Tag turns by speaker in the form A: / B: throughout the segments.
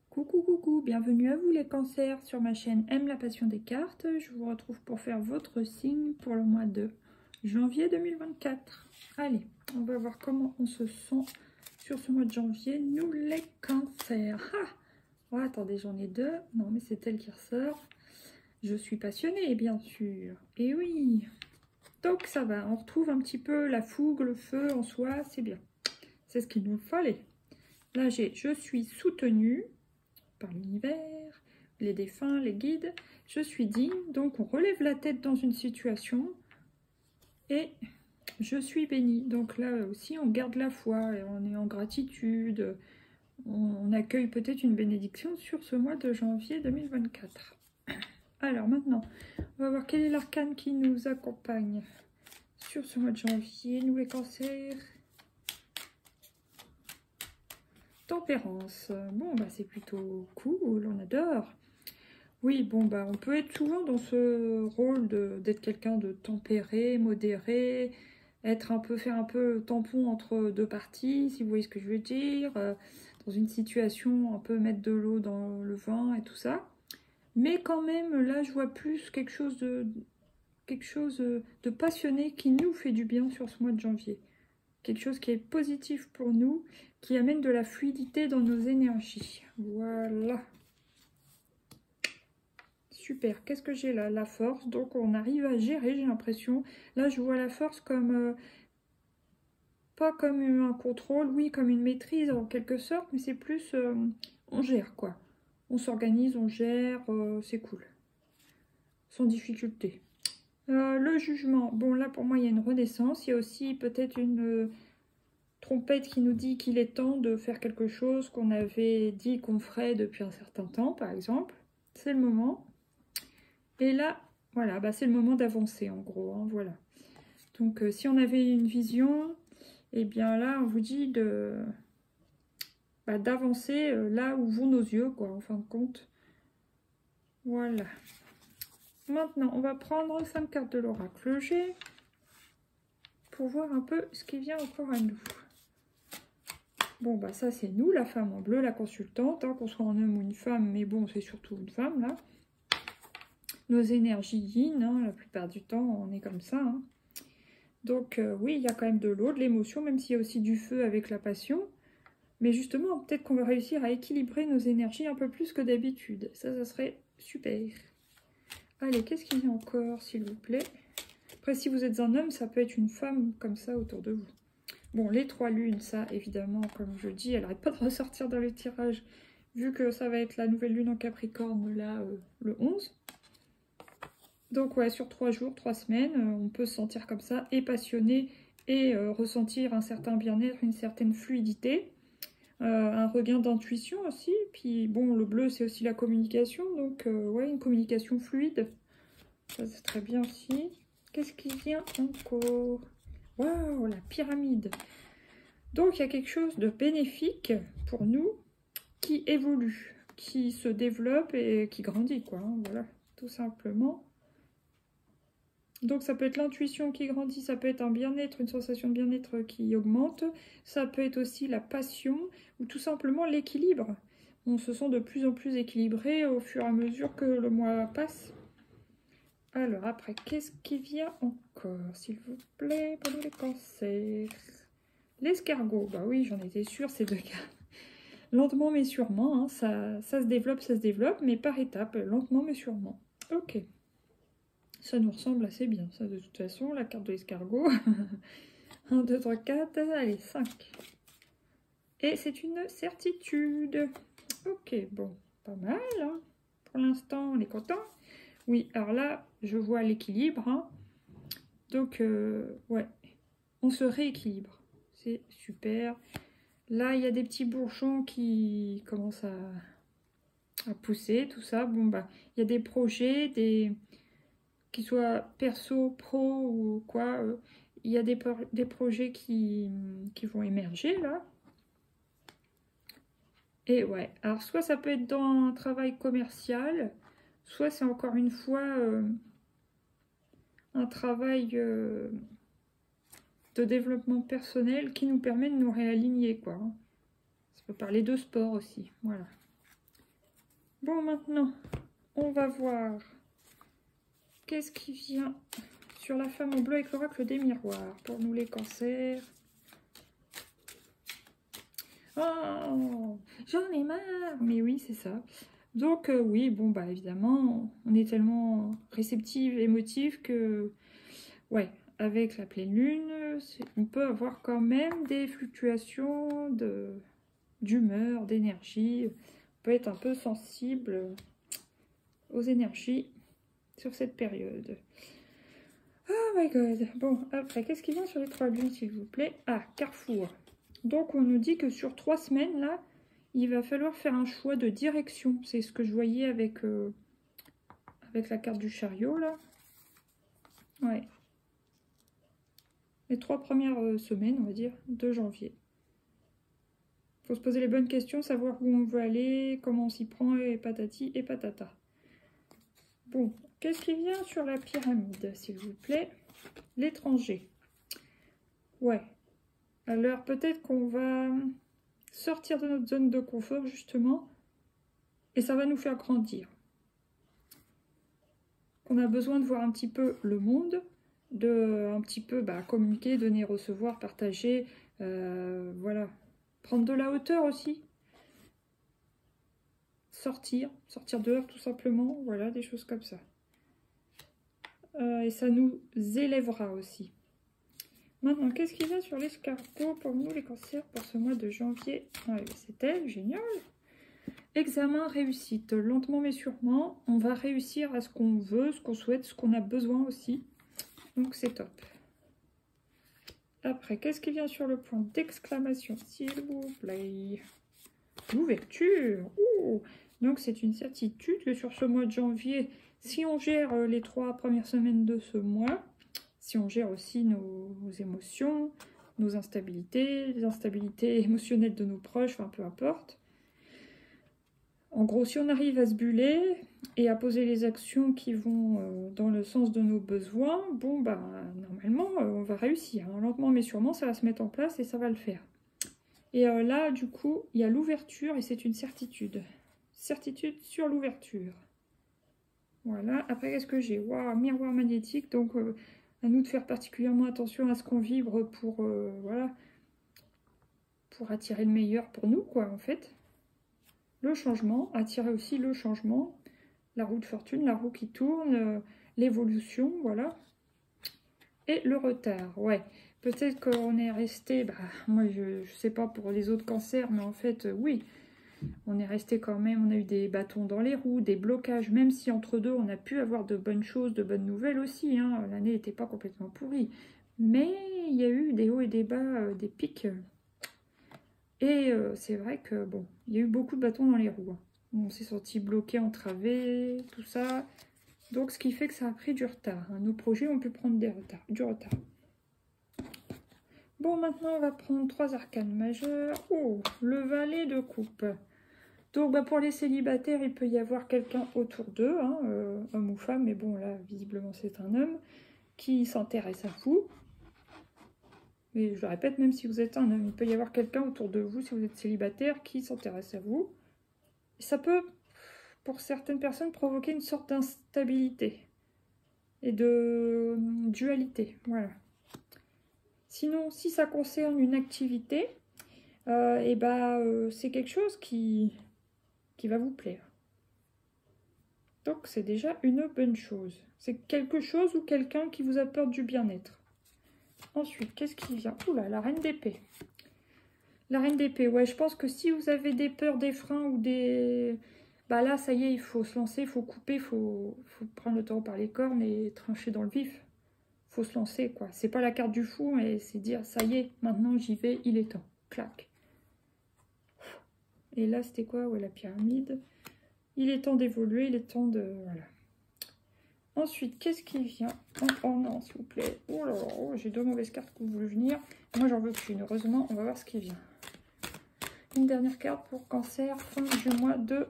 A: Coucou, coucou, bienvenue à vous les cancers sur ma chaîne Aime la passion des cartes. Je vous retrouve pour faire votre signe pour le mois de janvier 2024. Allez, on va voir comment on se sent sur ce mois de janvier, nous les cancers. Ah oh, attendez, j'en ai deux. Non, mais c'est elle qui ressort. Je suis passionnée, bien sûr. Et oui. Donc ça va, on retrouve un petit peu la fougue, le feu en soi, c'est bien. C'est ce qu'il nous fallait. Là, je suis soutenue par l'univers, les défunts, les guides. Je suis digne, donc on relève la tête dans une situation et je suis bénie. Donc là aussi, on garde la foi et on est en gratitude. On accueille peut-être une bénédiction sur ce mois de janvier 2024. Alors maintenant, on va voir quel est l'arcane qui nous accompagne sur ce mois de janvier, nous les cancers. Tempérance. Bon, bah c'est plutôt cool, on adore. Oui, bon, bah on peut être souvent dans ce rôle d'être quelqu'un de tempéré, modéré, faire un peu tampon entre deux parties, si vous voyez ce que je veux dire, dans une situation un peu mettre de l'eau dans le vin et tout ça. Mais quand même, là, je vois plus quelque chose de passionné qui nous fait du bien sur ce mois de janvier. Quelque chose qui est positif pour nous, qui amène de la fluidité dans nos énergies. Voilà. Super. Qu'est-ce que j'ai là? La force. Donc, on arrive à gérer, j'ai l'impression. Là, je vois la force comme... pas comme un contrôle, oui, comme une maîtrise en quelque sorte, mais c'est plus... on gère, quoi. On s'organise, on gère, c'est cool. Sans difficulté. Le jugement. Bon, là, pour moi, il y a une renaissance. Il y a aussi peut-être une... trompette qui nous dit qu'il est temps de faire quelque chose qu'on avait dit qu'on ferait depuis un certain temps, par exemple. C'est le moment. Et là, voilà, bah c'est le moment d'avancer, en gros. Hein, voilà. Donc, si on avait une vision, eh bien là, on vous dit d'avancer là où vont nos yeux, quoi, en fin de compte. Voilà. Maintenant, on va prendre 5 cartes de l'oracle G pour voir un peu ce qui vient encore à nous. Bon, bah ça, c'est nous, la femme en bleu, la consultante, hein, qu'on soit un homme ou une femme, mais bon, c'est surtout une femme, là. Nos énergies yin, hein, la plupart du temps, on est comme ça. Hein. Donc, oui, il y a quand même de l'eau, de l'émotion, même s'il y a aussi du feu avec la passion. Mais justement, peut-être qu'on va réussir à équilibrer nos énergies un peu plus que d'habitude. Ça serait super. Allez, qu'est-ce qu'il y a encore, s'il vous plaît? Après, si vous êtes un homme, ça peut être une femme comme ça autour de vous. Bon, les 3 lunes, ça, évidemment, comme je dis, elle n'arrête pas de ressortir dans le tirage, vu que ça va être la nouvelle lune en Capricorne, là, le 11. Donc, ouais, sur 3 jours, 3 semaines, on peut se sentir comme ça, et passionné, et ressentir un certain bien-être, une certaine fluidité, un regain d'intuition aussi. Puis, bon, le bleu, c'est aussi la communication, donc, ouais, une communication fluide. Ça, c'est très bien aussi. Qu'est-ce qui vient encore? Waouh, la pyramide. Donc, il y a quelque chose de bénéfique pour nous qui évolue, qui se développe et qui grandit, quoi. Hein, voilà, tout simplement. Donc, ça peut être l'intuition qui grandit, ça peut être un bien-être, une sensation de bien-être qui augmente. Ça peut être aussi la passion ou tout simplement l'équilibre. On se sent de plus en plus équilibré au fur et à mesure que le mois passe. Alors après, qu'est-ce qui vient encore, s'il vous plaît, pour les cancers? L'escargot, bah oui, j'en étais sûre, ces deux cartes. Lentement mais sûrement, hein, ça se développe, mais par étapes, lentement mais sûrement. Ok. Ça nous ressemble assez bien, ça, de toute façon, la carte de l'escargot. 1, 2, 3, 4, allez, 5. Et c'est une certitude. Ok, bon, pas mal, hein. Pour l'instant, on est content. Oui, alors là, je vois l'équilibre. Hein. Donc, ouais, on se rééquilibre. C'est super. Là, il y a des petits bourgeons qui commencent à pousser, tout ça. Bon, bah, il y a des projets, qu'ils soient perso, pro ou quoi. Il y a des projets qui vont émerger, là. Et ouais, alors soit ça peut être dans un travail commercial, soit c'est encore une fois un travail de développement personnel qui nous permet de nous réaligner, quoi. Ça peut parler de sport aussi, voilà. Bon, maintenant, on va voir qu'est-ce qui vient sur la femme en bleu avec l'oracle des miroirs. Pour nous, les cancers. Oh, j'en ai marre. Mais oui, c'est ça. Donc, oui, bon, bah, évidemment, on est tellement réceptif, émotif que, ouais, avec la pleine lune, on peut avoir quand même des fluctuations d'humeur, d'énergie. On peut être un peu sensible aux énergies sur cette période. Oh my god. Bon, après, qu'est-ce qui vient sur les 3 lunes, s'il vous plaît? Ah, Carrefour. Donc, on nous dit que sur 3 semaines, là, il va falloir faire un choix de direction. C'est ce que je voyais avec la carte du chariot, là. Ouais. Les 3 premières semaines, on va dire, de janvier. Il faut se poser les bonnes questions, savoir où on veut aller, comment on s'y prend, et patati et patata. Bon, qu'est-ce qui vient sur la pyramide, s'il vous plaît? L'étranger. Ouais. Alors, peut-être qu'on va sortir de notre zone de confort, justement, et ça va nous faire grandir. On a besoin de voir un petit peu le monde, de un petit peu communiquer, donner, recevoir, partager, voilà. Prendre de la hauteur aussi. Sortir dehors tout simplement, voilà, des choses comme ça. Et ça nous élèvera aussi. Maintenant, qu'est-ce qu'il y a sur l'escargot pour nous les cancers pour ce mois de janvier? Ouais, c'est elle, génial. Examen réussite, lentement mais sûrement, on va réussir à ce qu'on veut, ce qu'on souhaite, ce qu'on a besoin aussi. Donc c'est top. Après, qu'est-ce qui vient sur le point d'exclamation, s'il vous plaît? L'ouverture. Donc c'est une certitude que sur ce mois de janvier, si on gère les 3 premières semaines de ce mois, si on gère aussi nos émotions, nos instabilités, les instabilités émotionnelles de nos proches, enfin peu importe. En gros, si on arrive à se buller et à poser les actions qui vont dans le sens de nos besoins, bon bah normalement on va réussir. Hein. Lentement mais sûrement, ça va se mettre en place et ça va le faire. Et là, du coup, il y a l'ouverture et c'est une certitude. Certitude sur l'ouverture. Voilà. Après, qu'est-ce que j'ai? Waouh, miroir magnétique. Donc, à nous de faire particulièrement attention à ce qu'on vibre pour, voilà, pour attirer le meilleur pour nous, quoi, en fait. Le changement, attirer aussi le changement. La roue de fortune, la roue qui tourne, l'évolution, voilà. Et le retard, ouais. Peut-être qu'on est resté, moi je sais pas pour les autres cancers, mais en fait, oui. On est resté quand même, on a eu des bâtons dans les roues, des blocages, même si entre deux, on a pu avoir de bonnes choses, de bonnes nouvelles aussi. Hein. L'année n'était pas complètement pourrie. Mais il y a eu des hauts et des bas, des pics. Et c'est vrai que, bon, il y a eu beaucoup de bâtons dans les roues. Hein. On s'est senti bloqué, entravé, tout ça. Donc, ce qui fait que ça a pris du retard. Hein. Nos projets ont pu prendre du retard. Bon, maintenant, on va prendre 3 arcanes majeures. Oh, le valet de coupe. Donc, pour les célibataires, il peut y avoir quelqu'un autour d'eux, hein, homme ou femme, mais bon, là, visiblement, c'est un homme, qui s'intéresse à vous. Mais je le répète, même si vous êtes un homme, il peut y avoir quelqu'un autour de vous, si vous êtes célibataire, qui s'intéresse à vous. Et ça peut, pour certaines personnes, provoquer une sorte d'instabilité et de dualité, voilà. Sinon, si ça concerne une activité, c'est quelque chose qui va vous plaire. Donc, c'est déjà une bonne chose. C'est quelque chose ou quelqu'un qui vous apporte du bien-être. Ensuite, qu'est-ce qui vient? Oula, la reine d'épée. La reine d'épée, ouais, je pense que si vous avez des peurs, des freins ou des... là, ça y est, il faut se lancer, il faut couper, il faut prendre le taureau par les cornes et trancher dans le vif. Il faut se lancer, quoi. C'est pas la carte du fou, mais c'est dire, ça y est, maintenant j'y vais, il est temps. Clac. Et là, c'était quoi? Ouais, la pyramide. Il est temps d'évoluer, il est temps de... Voilà. Ensuite, qu'est-ce qui vient? Oh non, s'il vous plaît. Oh là là, oh, j'ai 2 mauvaises cartes qui ont voulu venir. Moi, j'en veux qu'une. Heureusement, on va voir ce qui vient. Une dernière carte pour Cancer, fin du mois de...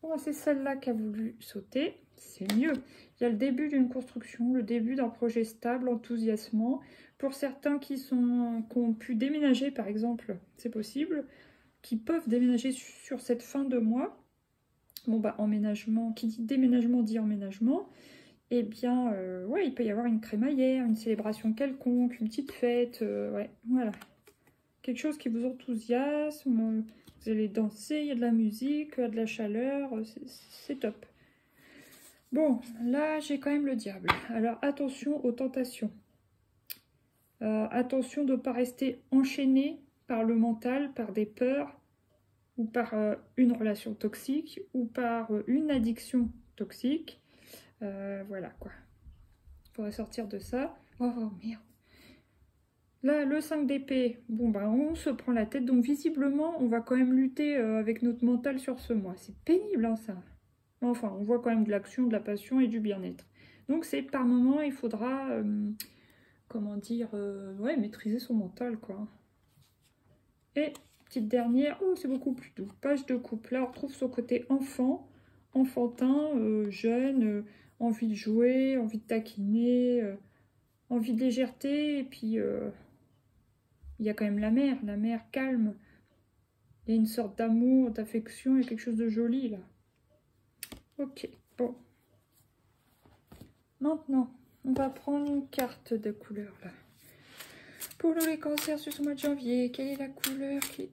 A: Bon, c'est celle-là qui a voulu sauter. C'est mieux. Il y a le début d'une construction, le début d'un projet stable, enthousiasmant. Pour certains qui ont pu déménager, par exemple, c'est possible. qui peuvent déménager sur cette fin de mois. Bon, bah, emménagement, qui dit déménagement dit emménagement. Eh bien, ouais, il peut y avoir une crémaillère, une célébration quelconque, une petite fête, ouais, voilà. Quelque chose qui vous enthousiasme, vous allez danser, il y a de la musique, il y a de la chaleur, c'est top. Bon, là, j'ai quand même le diable. Alors, attention aux tentations. Attention de ne pas rester enchaîné par le mental, par des peurs, ou par une relation toxique, ou par une addiction toxique. Voilà, quoi. Il faudrait sortir de ça. Oh, merde. Là, le 5 d'épée, bon, bah, on se prend la tête. Donc, visiblement, on va quand même lutter avec notre mental sur ce mois. C'est pénible, hein, ça. Enfin, on voit quand même de l'action, de la passion et du bien-être. Donc, c'est par moment, il faudra, comment dire, ouais, maîtriser son mental, quoi. Et, petite dernière, oh, c'est beaucoup plus doux. Page de couple. Là, on retrouve son côté enfant, enfantin, jeune, envie de jouer, envie de taquiner, envie de légèreté, et puis il y a quand même la mer calme. Il y a une sorte d'amour, d'affection, il y a quelque chose de joli là. Ok, bon. Maintenant, on va prendre une carte de couleur là. Pour nous les cancers sur ce mois de janvier, quelle est la couleur qui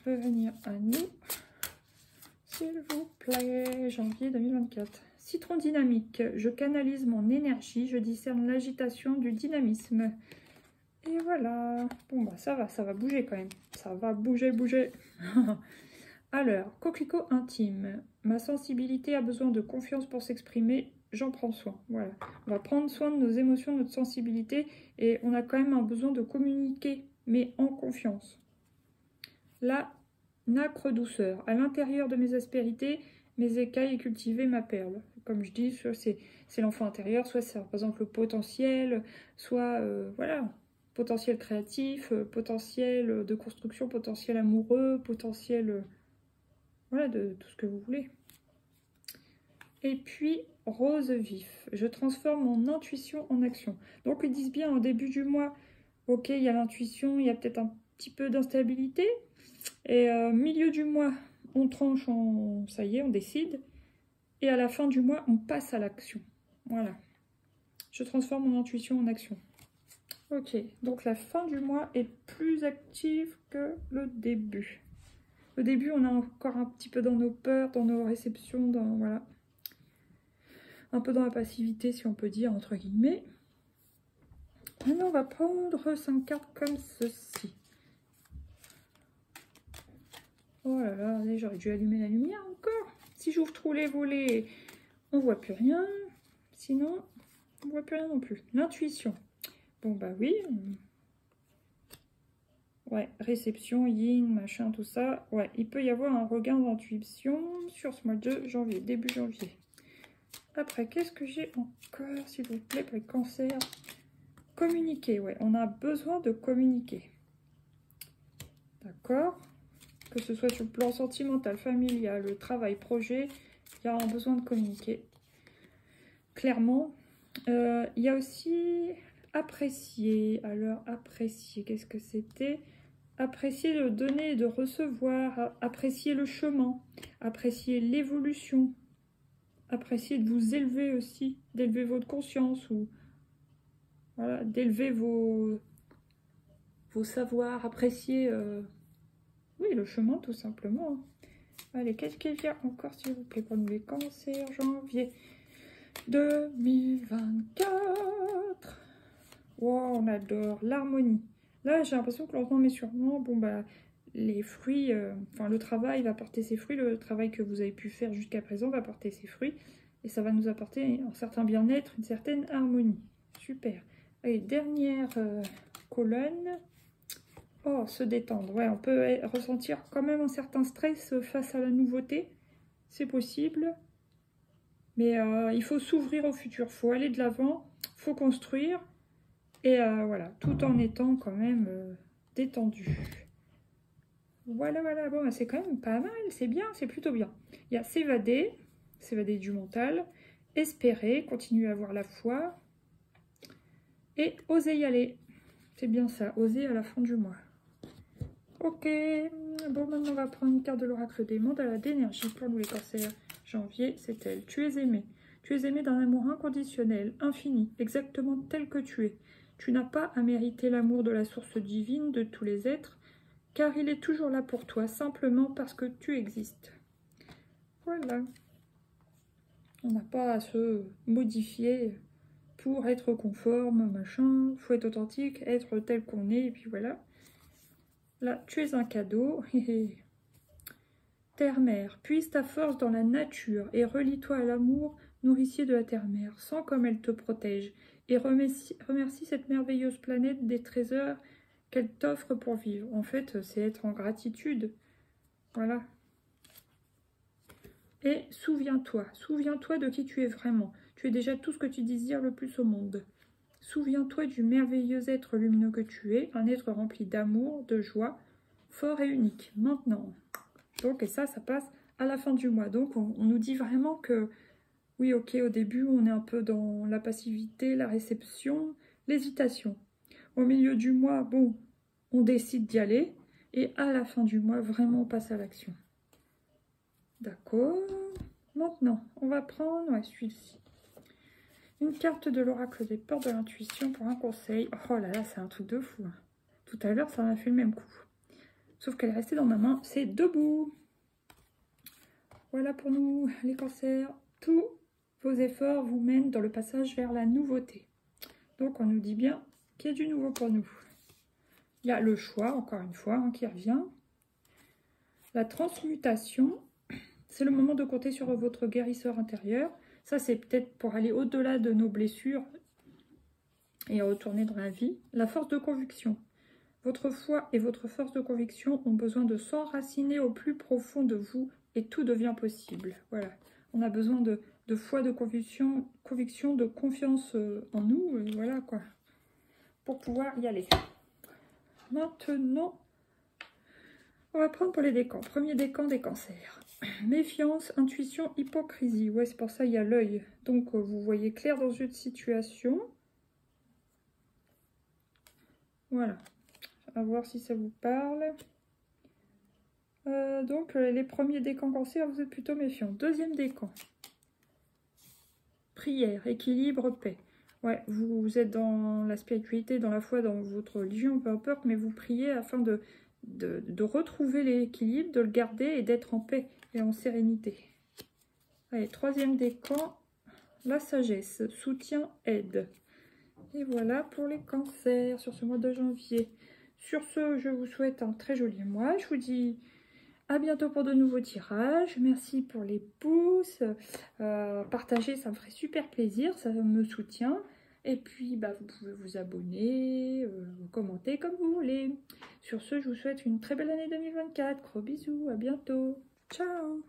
A: veut venir à nous? S'il vous plaît, janvier 2024. Citron dynamique, je canalise mon énergie, je discerne l'agitation du dynamisme. Et voilà. Bon, bah ça va bouger quand même. Ça va bouger. Alors, coquelicot intime. Ma sensibilité a besoin de confiance pour s'exprimer. J'en prends soin. Voilà. On va prendre soin de nos émotions, de notre sensibilité. Et on a quand même un besoin de communiquer, mais en confiance. La nacre douceur. À l'intérieur de mes aspérités, mes écailles et cultiver ma perle. Comme je dis, soit c'est l'enfant intérieur, soit ça représente le potentiel, soit, voilà, potentiel créatif, potentiel de construction, potentiel amoureux, potentiel, voilà, de tout ce que vous voulez. Et puis, rose vif. Je transforme mon intuition en action. Donc, ils disent bien au début du mois, ok, il y a l'intuition, il y a peut-être un petit peu d'instabilité. Et milieu du mois, on tranche, ça y est, on décide. Et à la fin du mois, on passe à l'action. Voilà. Je transforme mon intuition en action. Ok, donc la fin du mois est plus active que le début. Le début, on est encore un petit peu dans nos peurs, dans nos réceptions, dans, voilà. Un peu dans la passivité, si on peut dire, entre guillemets. Maintenant, on va prendre 5 cartes comme ceci. Oh là là, j'aurais dû allumer la lumière encore. Si j'ouvre trop les volets, on voit plus rien. Sinon, on voit plus rien non plus. L'intuition. Bon, bah oui. Ouais, réception, yin, machin, tout ça. Ouais, il peut y avoir un regain d'intuition sur ce mois de janvier, début janvier. Après, qu'est-ce que j'ai encore, s'il vous plaît, pour les cancers? Communiquer, ouais, on a besoin de communiquer. D'accord? Que ce soit sur le plan sentimental, familial, le travail, projet, il y a un besoin de communiquer. Clairement. Il y a aussi apprécier. Alors, apprécier, qu'est-ce que c'était? Apprécier le donner et de recevoir, apprécier le chemin, apprécier l'évolution, apprécier de vous élever aussi, d'élever votre conscience, ou voilà, d'élever vos savoirs, apprécier oui, le chemin tout simplement. Allez, qu'est-ce qu'il y a encore s'il vous plaît pour nous les cancers, janvier 2024. Wow, on adore l'harmonie. Là, j'ai l'impression que lentement mais sûrement, bon bah, les fruits, enfin le travail va porter ses fruits, le travail que vous avez pu faire jusqu'à présent va porter ses fruits, et ça va nous apporter un certain bien-être, une certaine harmonie. Super. Allez, dernière colonne. Oh, se détendre. Ouais, on peut ressentir quand même un certain stress face à la nouveauté. C'est possible. Mais il faut s'ouvrir au futur. Il faut aller de l'avant. Il faut construire. Et voilà, tout en étant quand même détendu. Voilà, voilà. Bon, bah, c'est quand même pas mal. C'est bien, c'est plutôt bien. Il y a s'évader du mental. Espérer, continuer à avoir la foi. Et oser y aller. C'est bien ça, oser à la fin du mois. Ok, bon maintenant on va prendre une carte de l'oracle des mandats d'énergie pour nous les cancers. Janvier, c'est elle. Tu es aimé. Tu es aimé d'un amour inconditionnel, infini, exactement tel que tu es. Tu n'as pas à mériter l'amour de la source divine de tous les êtres, car il est toujours là pour toi, simplement parce que tu existes. Voilà. On n'a pas à se modifier pour être conforme, machin. Il faut être authentique, être tel qu'on est, et puis voilà. Là, tu es un cadeau. Terre-mère, puise ta force dans la nature et relie-toi à l'amour nourricier de la terre-mère. Sens comme elle te protège et remercie cette merveilleuse planète des trésors qu'elle t'offre pour vivre. En fait, c'est être en gratitude. Voilà. Et souviens-toi de qui tu es vraiment. Tu es déjà tout ce que tu désires le plus au monde. Souviens-toi du merveilleux être lumineux que tu es, un être rempli d'amour, de joie, fort et unique. Maintenant. Donc, et ça passe à la fin du mois. Donc, on nous dit vraiment que, oui, ok, au début, on est un peu dans la passivité, la réception, l'hésitation. Au milieu du mois, bon, on décide d'y aller. Et à la fin du mois, vraiment, on passe à l'action. D'accord. Maintenant, on va prendre celui-ci. Une carte de l'oracle des portes de l'intuition pour un conseil. Oh là là, c'est un truc de fou. Hein. Tout à l'heure, ça m'a fait le même coup. Sauf qu'elle est restée dans ma main. C'est debout. Voilà pour nous, les cancers. Tous vos efforts vous mènent dans le passage vers la nouveauté. Donc, on nous dit bien qu'il y a du nouveau pour nous. Il y a le choix, encore une fois, hein, qui revient. La transmutation. C'est le moment de compter sur votre guérisseur intérieur. Ça, c'est peut-être pour aller au-delà de nos blessures et retourner dans la vie. La force de conviction. Votre foi et votre force de conviction ont besoin de s'enraciner au plus profond de vous et tout devient possible. Voilà. On a besoin de foi, de conviction, de confiance en nous, et voilà quoi, pour pouvoir y aller. Maintenant, on va prendre pour les décans. Premier décan des cancers. Méfiance, intuition, hypocrisie. Ouais, c'est pour ça il y a l'œil. Donc, vous voyez clair dans une situation. Voilà. À voir si ça vous parle. Donc, les premiers décans cancer, vous êtes plutôt méfiants. Deuxième décan. Prière, équilibre, paix. Ouais, vous êtes dans la spiritualité, dans la foi, dans votre religion, peu importe, mais vous priez afin de retrouver l'équilibre, de le garder et d'être en paix et en sérénité. Allez, troisième décan, la sagesse, soutien, aide. Et voilà pour les cancers sur ce mois de janvier. Sur ce, je vous souhaite un très joli mois. Je vous dis à bientôt pour de nouveaux tirages. Merci pour les pouces. Partagez, ça me ferait super plaisir. Ça me soutient. Et puis, vous pouvez vous abonner, commenter comme vous voulez. Sur ce, je vous souhaite une très belle année 2024. Gros bisous. À bientôt. Ciao.